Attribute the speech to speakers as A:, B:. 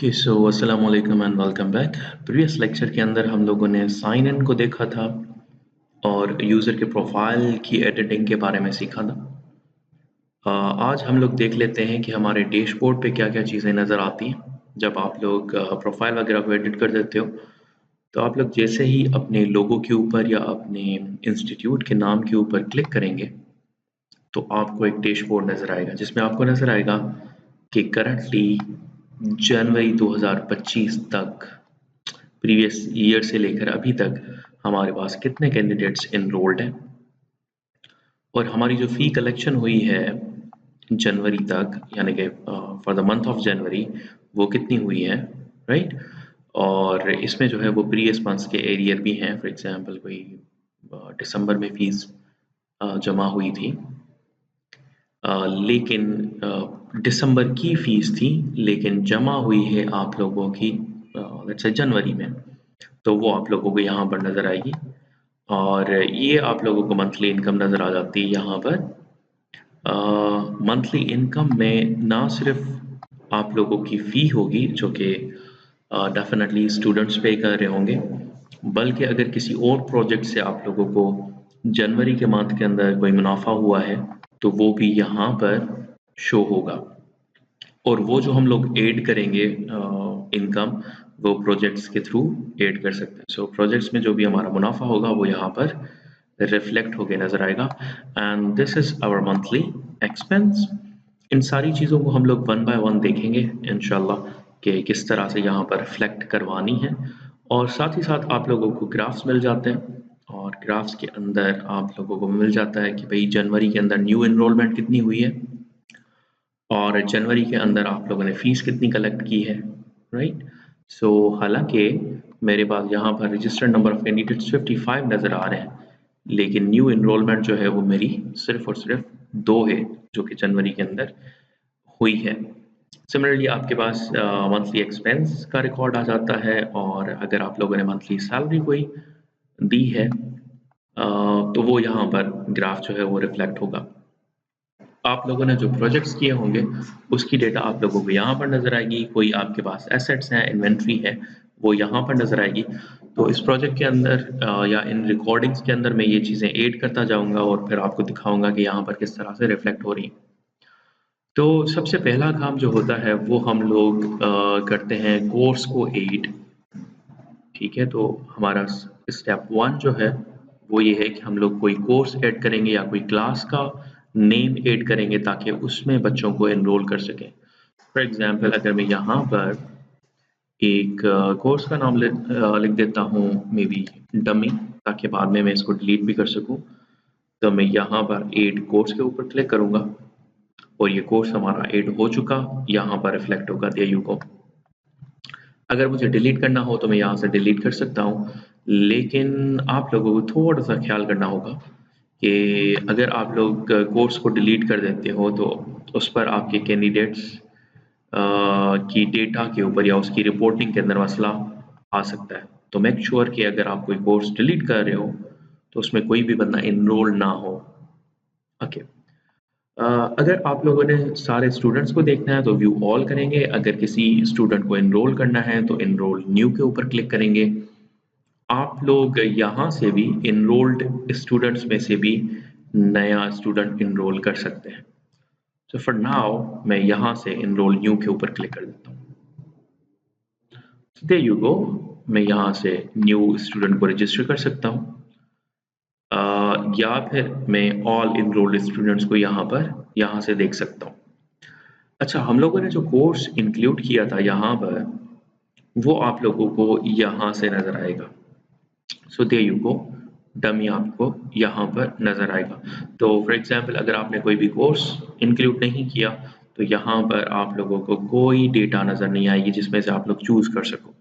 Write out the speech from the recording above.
A: Okay so अस्सलाम वालेकुम and welcome back. Previous lecture के अंदर हम लोगों ने साइन इन को देखा था और यूज़र के प्रोफाइल की एडिटिंग के बारे में सीखा था। आज हम लोग देख लेते हैं कि हमारे डैशबोर्ड पे क्या क्या चीज़ें नज़र आती हैं जब आप लोग प्रोफाइल वगैरह को एडिट कर देते हो। तो आप लोग जैसे ही अपने लोगो के ऊपर या अपने इंस्टीट्यूट के नाम के ऊपर क्लिक करेंगे तो आपको एक डैशबोर्ड नज़र आएगा जिसमें आपको नज़र आएगा कि करंटली जनवरी 2025 तक प्रीवियस ईयर से लेकर अभी तक हमारे पास कितने कैंडिडेट्स इनरोल्ड हैं और हमारी जो फ़ी कलेक्शन हुई है जनवरी तक यानी कि for the month of January वो कितनी हुई है, राइट। और इसमें जो है वो प्रीवियस मंथ्स के एरियर भी हैं। फॉर एग्जांपल कोई दिसंबर में फ़ीस जमा हुई थी, लेकिन दिसंबर की फ़ीस थी लेकिन जमा हुई है आप लोगों की लेट्स से जनवरी में, तो वो आप लोगों को यहाँ पर नज़र आएगी। और ये आप लोगों को मंथली इनकम नज़र आ जाती है यहाँ पर। मंथली इनकम में ना सिर्फ आप लोगों की फ़ी होगी जो कि डेफिनेटली स्टूडेंट्स पे कर रहे होंगे, बल्कि अगर किसी और प्रोजेक्ट से आप लोगों को जनवरी के मंथ के अंदर कोई मुनाफा हुआ है तो वो भी यहाँ पर शो होगा। और वो जो हम लोग ऐड करेंगे इनकम वो प्रोजेक्ट्स के थ्रू ऐड कर सकते हैं। सो प्रोजेक्ट्स में जो भी हमारा मुनाफा होगा वो यहाँ पर रिफ्लेक्ट होके नज़र आएगा। And this is our monthly expense. इन सारी चीज़ों को हम लोग वन बाय वन देखेंगे इंशाल्लाह कि किस तरह से यहाँ पर रिफ्लेक्ट करवानी है। और साथ ही साथ आप लोगों को ग्राफ्स मिल जाते हैं और ग्राफ्स के अंदर आप लोगों को मिल जाता है कि भाई जनवरी के अंदर न्यू एनरोलमेंट कितनी हुई है और जनवरी के अंदर आप लोगों ने फ़ीस कितनी कलेक्ट की है, राइट। सो हालांकि मेरे पास यहाँ पर रजिस्टर्ड नंबर ऑफ कैंडिडेट्स 55 नज़र आ रहे हैं, लेकिन न्यू एनरोलमेंट जो है वो मेरी सिर्फ और सिर्फ 2 है जो कि जनवरी के अंदर हुई है। सिमिलरली आपके पास मंथली एक्सपेंस का रिकॉर्ड आ जाता है और अगर आप लोगों ने मंथली सैलरी कोई दी है तो वो यहाँ पर ग्राफ जो है वो रिफ्लेक्ट होगा। आप लोगों ने जो प्रोजेक्ट्स किए होंगे उसकी डेटा आप लोगों को यहाँ पर नज़र आएगी। कोई आपके पास एसेट्स हैं, इन्वेंट्री है, वो यहाँ पर नज़र आएगी। तो इस प्रोजेक्ट के अंदर या इन रिकॉर्डिंग्स के अंदर मैं ये चीज़ें ऐड करता जाऊँगा और फिर आपको दिखाऊँगा कि यहाँ पर किस तरह से रिफ्लेक्ट हो रही हैं। तो सबसे पहला काम जो होता है वो हम लोग करते हैं कोर्स को ऐड, ठीक है। तो हमारा स्टेप 1 जो है वो ये है कि हम लोग कोई कोर्स ऐड करेंगे या कोई क्लास का नेम ऐड करेंगे ताकि उसमें बच्चों को एनरोल कर सकें। फॉर एग्जांपल अगर मैं यहाँ पर एक कोर्स का नाम लिख देता हूँ मे बी डमी, ताकि बाद में मैं इसको डिलीट भी कर सकूँ। तो मैं यहाँ पर ऐड कोर्स के ऊपर क्लिक करूँगा और ये कोर्स हमारा ऐड हो चुका, यहाँ पर रिफ्लेक्ट होगा देयर यू गो। अगर मुझे डिलीट करना हो तो मैं यहाँ से डिलीट कर सकता हूँ, लेकिन आप लोगों को थोड़ा सा ख्याल करना होगा कि अगर आप लोग कोर्स को डिलीट कर देते हो तो उस पर आपके कैंडिडेट्स की डेटा के ऊपर या उसकी रिपोर्टिंग के अंदर मसला आ सकता है। तो मेक श्योर कि अगर आप कोई कोर्स डिलीट कर रहे हो तो उसमें कोई भी बंदा इनरोल ना हो। ओके। अगर आप लोगों ने सारे स्टूडेंट्स को देखना है तो व्यू ऑल करेंगे, अगर किसी स्टूडेंट को एनरोल करना है तो एनरोल न्यू के ऊपर क्लिक करेंगे। आप लोग यहाँ से भी एनरोल्ड स्टूडेंट्स में से भी नया स्टूडेंट एनरोल कर सकते हैं। सो फॉर नाउ मैं यहाँ से एनरोल न्यू के ऊपर क्लिक कर देता हूँ। देयर यू गो, मैं यहाँ से न्यू स्टूडेंट को रजिस्टर कर सकता हूँ या फिर मैं ऑल एनरोल्ड स्टूडेंट्स को यहाँ से देख सकता हूँ। अच्छा, हम लोगों ने जो कोर्स इंक्लूड किया था यहाँ पर वो आप लोगों को यहाँ से नज़र आएगा। So there you go, dummy आपको यहाँ पर नज़र आएगा। तो फॉर एग्जांपल अगर आपने कोई भी कोर्स इंक्लूड नहीं किया तो यहाँ पर आप लोगों को कोई डेटा नज़र नहीं आएगी जिसमें से आप लोग चूज़ कर सको।